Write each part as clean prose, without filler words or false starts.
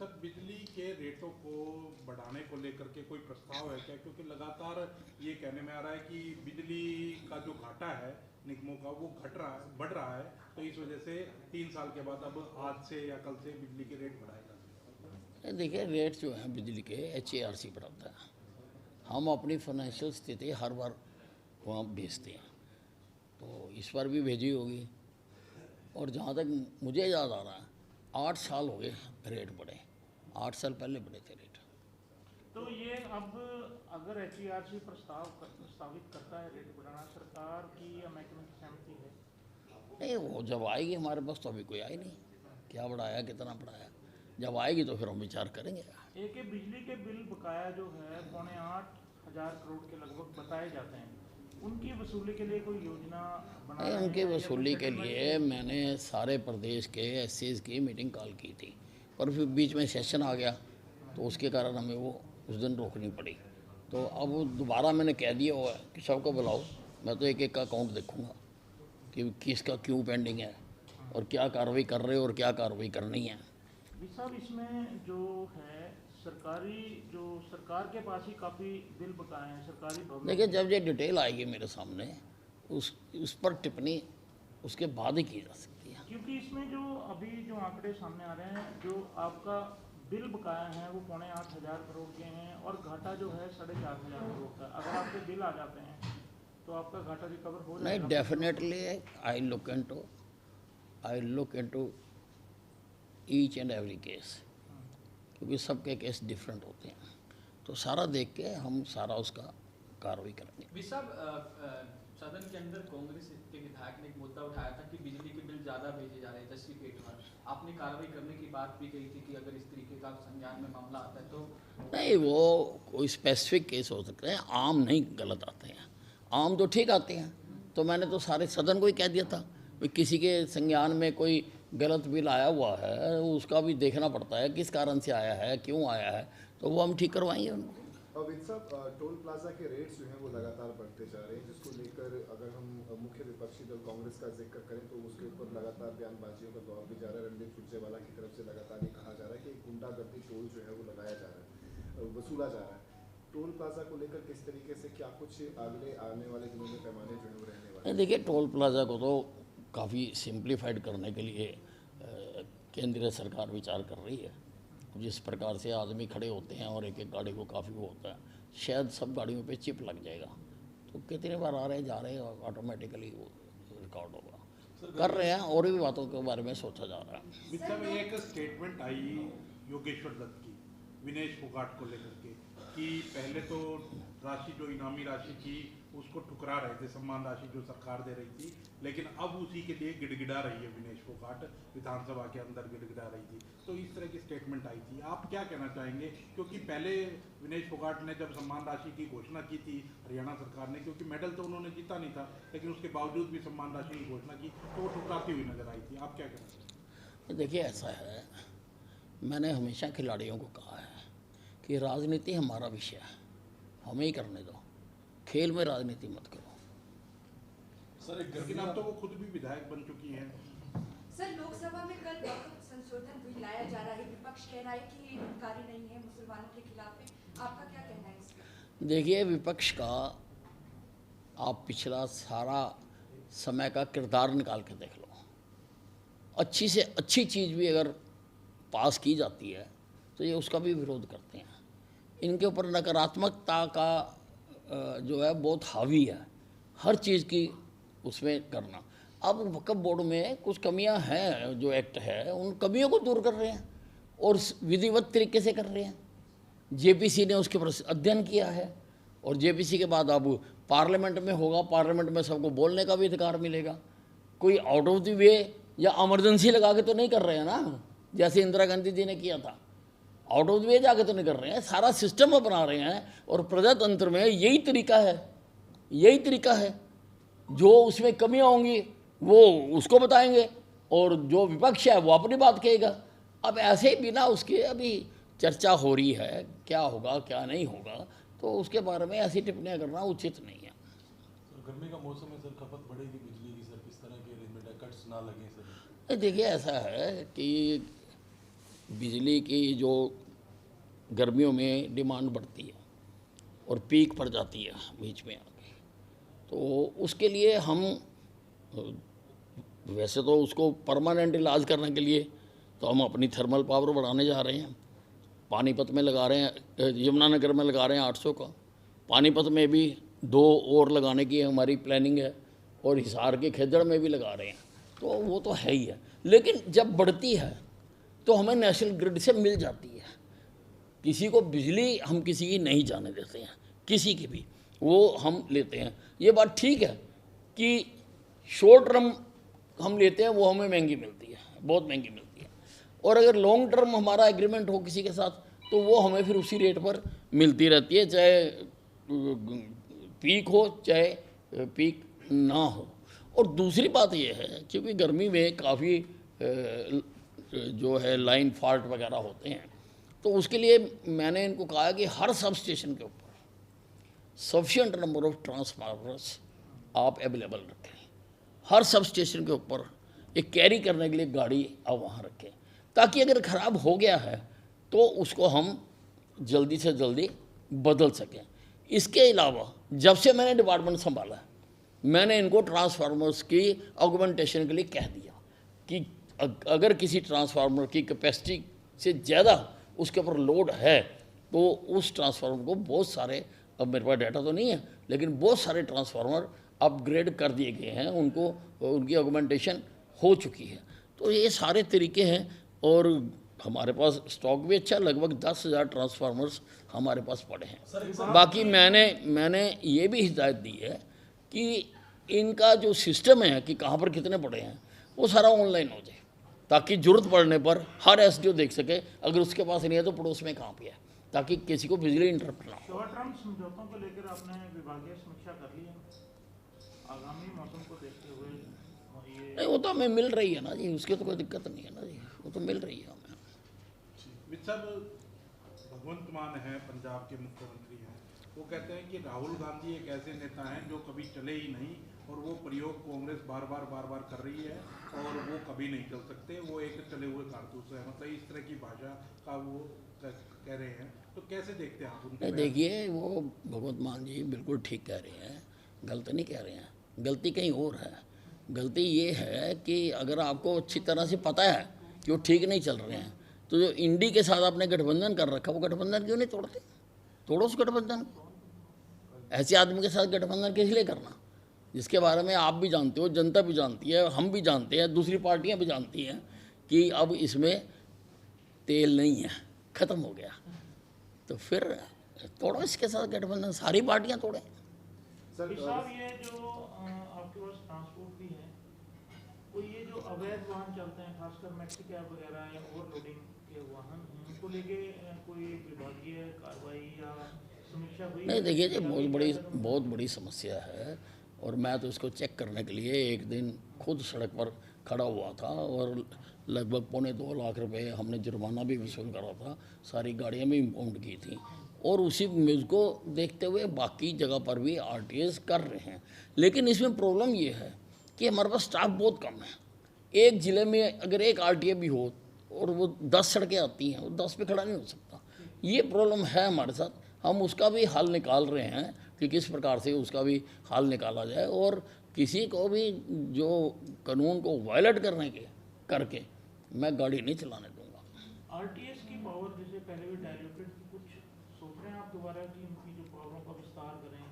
Sir, बिजली के रेटों को बढ़ाने को लेकर के कोई प्रस्ताव है क्या? क्योंकि लगातार ये कहने में आ रहा है कि बिजली का जो घाटा है निगमों का वो घट रहा है, बढ़ रहा है, तो इस वजह से 3 साल के बाद अब आज से या कल से बिजली के रेट बढ़ाए जा सकते हैं। देखिए रेट जो है बिजली के HARC बढ़ाता है। हम अपनी फाइनेंशियल स्थिति हर बार वहाँ भेजते हैं, तो इस बार भी भेजी होगी। और जहाँ तक मुझे याद आ रहा है 8 साल हो गए रेट बढ़े, 8 साल पहले बढ़े थे रेट। तो ये अब अगर HERC प्रस्तावित करता है रेट बढ़ाना, सरकार की या महकमे की सहमति है? नहीं, वो जब आएगी हमारे पास, तो अभी कोई आई नहीं, क्या बढ़ाया कितना बढ़ाया। जब आएगी तो फिर हम विचार करेंगे। एक बिजली के बिल बकाया जो है 7,500 करोड़ के लगभग बताए जाते हैं, उनकी वसूली के लिए कोई योजना बना नहीं, रहे हैं उनकी या वसूली कोई के settlement लिए मैंने सारे प्रदेश के SCs की मीटिंग कॉल की थी, पर फिर बीच में सेशन आ गया, तो उसके कारण हमें वो उस दिन रोकनी पड़ी। तो अब दोबारा मैंने कह दिया हुआ है कि सबको बुलाओ, मैं तो एक एक का अकाउंट देखूंगा कि किसका क्यों पेंडिंग है और क्या कार्रवाई कर रहे हो और क्या कार्रवाई करनी है। साहब इसमें जो है सरकार के पास ही काफ़ी बिल बकाए हैं सरकारी भवन। देखिए, जब ये डिटेल आएगी मेरे सामने, उस पर टिप्पणी उसके बाद ही की जा सकती है। क्योंकि इसमें जो अभी जो आंकड़े सामने आ रहे हैं, जो आपका बिल बकाया है वो 8,500 करोड़ के हैं और घाटा जो है 4,500 करोड़ का। अगर आपके बिल आ जाते हैं तो आपका घाटा रिकवर हो जाएगा? नहीं, definitely I look into each and every case, क्योंकि सबके केस डिफरेंट होते हैं, तो सारा देख के हम सारा उसका कार्रवाई करेंगे। सदन के अंदर कांग्रेस के विधायक ने एक मुद्दा उठाया था कि बिजली के बिल ज़्यादा भेजे जा रहे हैं 10वीं पेट पर। आपने कार्रवाई करने की बात भी कही थी कि अगर इस तरीके का संज्ञान में मामला आता है तो। नहीं, वो कोई स्पेसिफिक केस हो सकते हैं, आम नहीं गलत आते हैं, आम तो ठीक आते हैं। तो मैंने तो सारे सदन को ही कह दिया था कि किसी के संज्ञान में कोई गलत बिल आया हुआ है, उसका भी देखना पड़ता है किस कारण से आया है, क्यों आया है, तो वो हम ठीक करवाएंगे उनको। अविद साहब, टोल प्लाजा के रेट्स जो हैं वो लगातार बढ़ते जा रहे हैं, जिसको लेकर अगर हम मुख्य विपक्षी दल कांग्रेस का जिक्र करें तो उसके ऊपर लगातार बयानबाजियों का दौर भी जा रहा है। रणदीप सुरजेवाला की तरफ से लगातार ये कहा जा रहा है कि गुंडागर्दी टोल जो है वो लगाया जा रहा है, वसूला जा रहा है। टोल प्लाजा को लेकर किस तरीके से क्या कुछ अगले आने वाले दिनों में पैमाने जो है वो रहने वाले? देखिए, टोल प्लाजा को तो काफ़ी सिंप्लीफाइड करने के लिए केंद्रीय सरकार विचार कर रही है। जिस प्रकार से आदमी खड़े होते हैं और एक एक गाड़ी को काफ़ी वो होता है, शायद सब गाड़ियों पे चिप लग जाएगा, तो कितने बार आ रहे जा रहे हैं, ऑटोमेटिकली वो रिकॉर्ड होगा। कर रहे हैं, और भी बातों के बारे में सोचा जा रहा है। वित्त में एक स्टेटमेंट आई योगेश्वर दत्त की विनेश फोगाट को लेकर के कि पहले तो राशि जो इनामी राशि थी उसको ठुकरा रहे थे, सम्मान राशि जो सरकार दे रही थी, लेकिन अब उसी के लिए गिड़गिड़ा रही है विनेश फोगाट, विधानसभा के अंदर गिड़गिड़ा रही थी। तो इस तरह की स्टेटमेंट आई थी, आप क्या कहना चाहेंगे? क्योंकि पहले विनेश फोगाट ने जब सम्मान राशि की घोषणा की थी हरियाणा सरकार ने, क्योंकि मेडल तो उन्होंने जीता नहीं था, लेकिन उसके बावजूद भी सम्मान राशि की घोषणा की तो वो ठुकराती हुई नजर आई थी। आप क्या कहना चाहेंगे? देखिए, ऐसा है, मैंने हमेशा खिलाड़ियों को कहा है कि राजनीति हमारा विषय है, हमें ही करने दो, खेल में राजनीति मत करो। सर, लेकिन अब तो वो खुद भी विधायक बन चुकी हैं। सर, लोकसभा में कल वक्फ संशोधन बिल लाया जा रहा है, विपक्ष कह रहा है कि ये हितकारी नहीं है, मुसलमानों के खिलाफ है, आपका क्या कहना है इस पर? देखिए, विपक्ष का आप पिछला सारा समय का किरदार निकाल के देख लो, अच्छी से अच्छी चीज़ भी अगर पास की जाती है तो ये उसका भी विरोध करते हैं। इनके ऊपर नकारात्मकता का जो है बहुत हावी है, हर चीज़ की उसमें करना। अब वक्फ बोर्ड में कुछ कमियां हैं, जो एक्ट है उन कमियों को दूर कर रहे हैं और विधिवत तरीके से कर रहे हैं। JPC ने उसके ऊपर अध्ययन किया है और JPC के बाद अब पार्लियामेंट में होगा, पार्लियामेंट में सबको बोलने का भी अधिकार मिलेगा। कोई आउट ऑफ द वे या इमरजेंसी लगा के तो नहीं कर रहे हैं ना, जैसे इंदिरा गांधी जी ने किया था। आउट ऑफ द वे जाके तो नहीं कर रहे हैं, सारा सिस्टम अपना रहे हैं और प्रजातंत्र में यही तरीका है। जो उसमें कमियां होंगी वो उसको बताएंगे और जो विपक्ष है वो अपनी बात कहेगा। अब ऐसे ही बिना उसके अभी चर्चा हो रही है, क्या होगा क्या नहीं होगा, तो उसके बारे में ऐसी टिप्पणियां करना उचित नहीं है। सर, गर्मी का मौसम है सर, खपत बढ़ेगी बिजली की, सर किस तरह के अरेंजमेंट है, कट्स ना लगे सर? देखिए, ऐसा है कि बिजली की जो गर्मियों में डिमांड बढ़ती है और पीक पड़ जाती है बीच में आके, तो उसके लिए हम वैसे तो उसको परमानेंट इलाज करने के लिए तो हम अपनी थर्मल पावर बढ़ाने जा रहे हैं। पानीपत में लगा रहे हैं, यमुनानगर में लगा रहे हैं 800 का, पानीपत में भी 2 और लगाने की हमारी प्लानिंग है, और हिसार के खेजड़ में भी लगा रहे हैं। तो वो तो है ही है, लेकिन जब बढ़ती है तो हमें नेशनल ग्रिड से मिल जाती है। किसी को बिजली हम किसी की नहीं जाने देते हैं, किसी की भी, वो हम लेते हैं। ये बात ठीक है कि शॉर्ट टर्म हम लेते हैं, वो हमें महंगी मिलती है, बहुत महंगी मिलती है, और अगर लॉन्ग टर्म हमारा एग्रीमेंट हो किसी के साथ तो वो हमें फिर उसी रेट पर मिलती रहती है, चाहे पीक हो चाहे पीक ना हो। और दूसरी बात ये है, क्योंकि गर्मी में काफ़ी जो है लाइन फॉल्ट वगैरह होते हैं, तो उसके लिए मैंने इनको कहा कि हर सब स्टेशन के ऊपर सफिशिएंट नंबर ऑफ ट्रांसफार्मर्स आप अवेलेबल रखें। हर सब स्टेशन के ऊपर एक कैरी करने के लिए गाड़ी आप वहाँ रखें, ताकि अगर ख़राब हो गया है तो उसको हम जल्दी से जल्दी बदल सकें। इसके अलावा जब से मैंने डिपार्टमेंट संभाला है, मैंने इनको ट्रांसफार्मर्स की ऑगमेंटेशन के लिए कह दिया कि अगर किसी ट्रांसफार्मर की कैपेसिटी से ज़्यादा उसके ऊपर लोड है तो उस ट्रांसफार्मर को बहुत सारे, अब मेरे पास डाटा तो नहीं है, लेकिन बहुत सारे ट्रांसफार्मर अपग्रेड कर दिए गए हैं, उनको उनकी ऑगमेंटेशन हो चुकी है। तो ये सारे तरीके हैं, और हमारे पास स्टॉक भी अच्छा, लगभग 10,000 ट्रांसफार्मर्स हमारे पास पड़े हैं। बाकी मैंने ये भी हिदायत दी है कि इनका जो सिस्टम है कि कहाँ पर कितने पड़े हैं वो सारा ऑनलाइन हो जाए, ताकि ज़रूरत पड़ने पर हर एसडीओ देख सके, अगर उसके पास नहीं है तो पड़ोस में कहाँ पे है, ताकि किसी को बिजली इंटरप्ट ना हो। शॉर्ट टर्म समझौतों को लेकर आपने विभागीय समीक्षा कर ली है आगामी मौसम को देखते हुए? नहीं, वो तो हमें मिल रही है ना जी, उसकी तो कोई दिक्कत नहीं है ना जी, वो तो मिल रही है हमें। मित्र साहब, भगवंत मान है, पंजाब के मुख्यमंत्री हैं, वो कहते हैं कि राहुल गांधी एक ऐसे नेता हैं जो कभी चले ही नहीं, और वो प्रयोग कांग्रेस बार बार कर रही है और वो कभी नहीं चल सकते, वो एक चले हुए कारतूस है, मतलब इस तरह की भाषा का वो कह रहे हैं। तो कैसे देखते हैं आप उनको? देखिए, वो भगवंत मान जी बिल्कुल ठीक कह रहे हैं, गलत नहीं कह रहे हैं। गलती कहीं और है। गलती ये है कि अगर आपको अच्छी तरह से पता है कि वो ठीक नहीं चल रहे हैं, तो जो इंडी के साथ आपने गठबंधन कर रखा, वो गठबंधन क्यों नहीं तोड़ते? तोड़ो उस गठबंधन को। ऐसे आदमी के साथ गठबंधन किस लिए करना, जिसके बारे में आप भी जानते हो, जनता भी जानती है, हम भी जानते हैं, दूसरी पार्टियां भी जानती हैं कि अब इसमें तेल नहीं है, ख़त्म हो गया। तो फिर तोड़ो इसके साथ गठबंधन, सारी पार्टियां तोड़ें। सर साहब, ये जो आपके पास ट्रांसपोर्ट भी है, तो ये जो अवैध वाहन चलते हैं, खासकर मैक्सी कैब वगैरह या ओवरलोडिंग के वाहन, उनको लेके कोई विभागीय कार्रवाई या समीक्षा हुई? नहीं, देखिए जी, बहुत बड़ी समस्या है, और मैं तो इसको चेक करने के लिए एक दिन खुद सड़क पर खड़ा हुआ था, और लगभग 2.25 लाख रुपए हमने जुर्माना भी वसूल करा था, सारी गाड़ियाँ भी इम्पाउंड की थी, और उसी न्यूज़ को देखते हुए बाकी जगह पर भी आरटीएस कर रहे हैं। लेकिन इसमें प्रॉब्लम ये है कि हमारे पास स्टाफ बहुत कम है। एक ज़िले में अगर एक आरटीए भी हो और वो 10 सड़कें आती हैं, वो 10 पे खड़ा नहीं हो सकता। ये प्रॉब्लम है हमारे साथ, हम उसका भी हल निकाल रहे हैं कि किस प्रकार से उसका भी हल निकाला जाए, और किसी को भी जो कानून को वायलेट करके मैं गाड़ी नहीं चलाने दूंगा। आरटीएस की पावर जैसे पहले भी डायलूटेड थी, कुछ सोच रहे हैं आप दोबारा कि इनकी जो पावरों का विस्तार करें,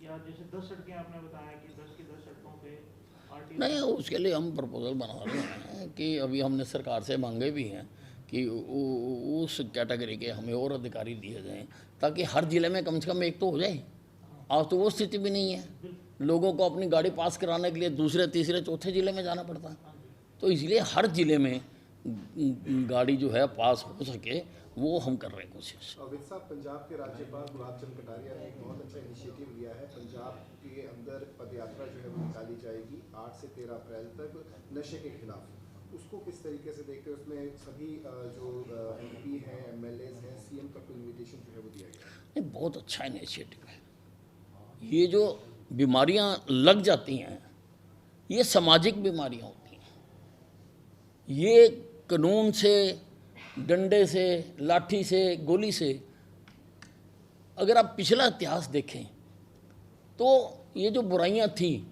या जैसे 10 सड़कें आपने बताया कि 10 की 10 सड़कों पे आरटीएस? नहीं, उसके लिए हम प्रपोजल बना रहे हैं कि अभी हमने सरकार से मांगे भी हैं कि उस कैटेगरी के हमें और अधिकारी दिए जाएं, ताकि हर ज़िले में कम से कम एक तो हो जाए। आज तो वो स्थिति भी नहीं है, लोगों को अपनी गाड़ी पास कराने के लिए दूसरे तीसरे चौथे ज़िले में जाना पड़ता है। तो इसलिए हर ज़िले में गाड़ी जो है पास हो सके, वो हम कर रहे हैं कोशिश। विद साहब, पंजाब के राज्यपाल गुलाब चंद कटारिया ने एक बहुत अच्छा इनिशिएटिव लिया है। पंजाब के अंदर पदयात्रा जो है वो निकाली जाएगी 8 से 13 अप्रैल तक नशे के खिलाफ। उसको किस तरीके से देखते हैं? उसमें सभी जो एमपी हैं, एमएलएज हैं, सीएम तक को इन्विटेशन जो है वो दिया गया है। बहुत अच्छा इनिशिएटिव है। ये जो बीमारियां लग जाती हैं, ये सामाजिक बीमारियां होती हैं, ये कानून से डंडे से, लाठी से, गोली से। अगर आप पिछला इतिहास देखें तो ये जो बुराइयां थी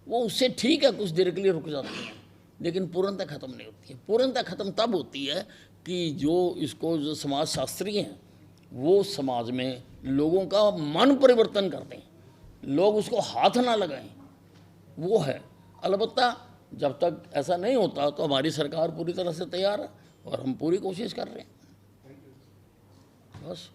वो उससे ठीक है, कुछ देर के लिए रुक जाती हैं, लेकिन पूर्णतः ख़त्म नहीं होती है। पूर्णतः ख़त्म तब होती है कि जो समाजशास्त्री हैं वो समाज में लोगों का मन परिवर्तन कर दें, लोग उसको हाथ ना लगाएं, वो है। अलबत्ता जब तक ऐसा नहीं होता तो हमारी सरकार पूरी तरह से तैयार है और हम पूरी कोशिश कर रहे हैं। बस।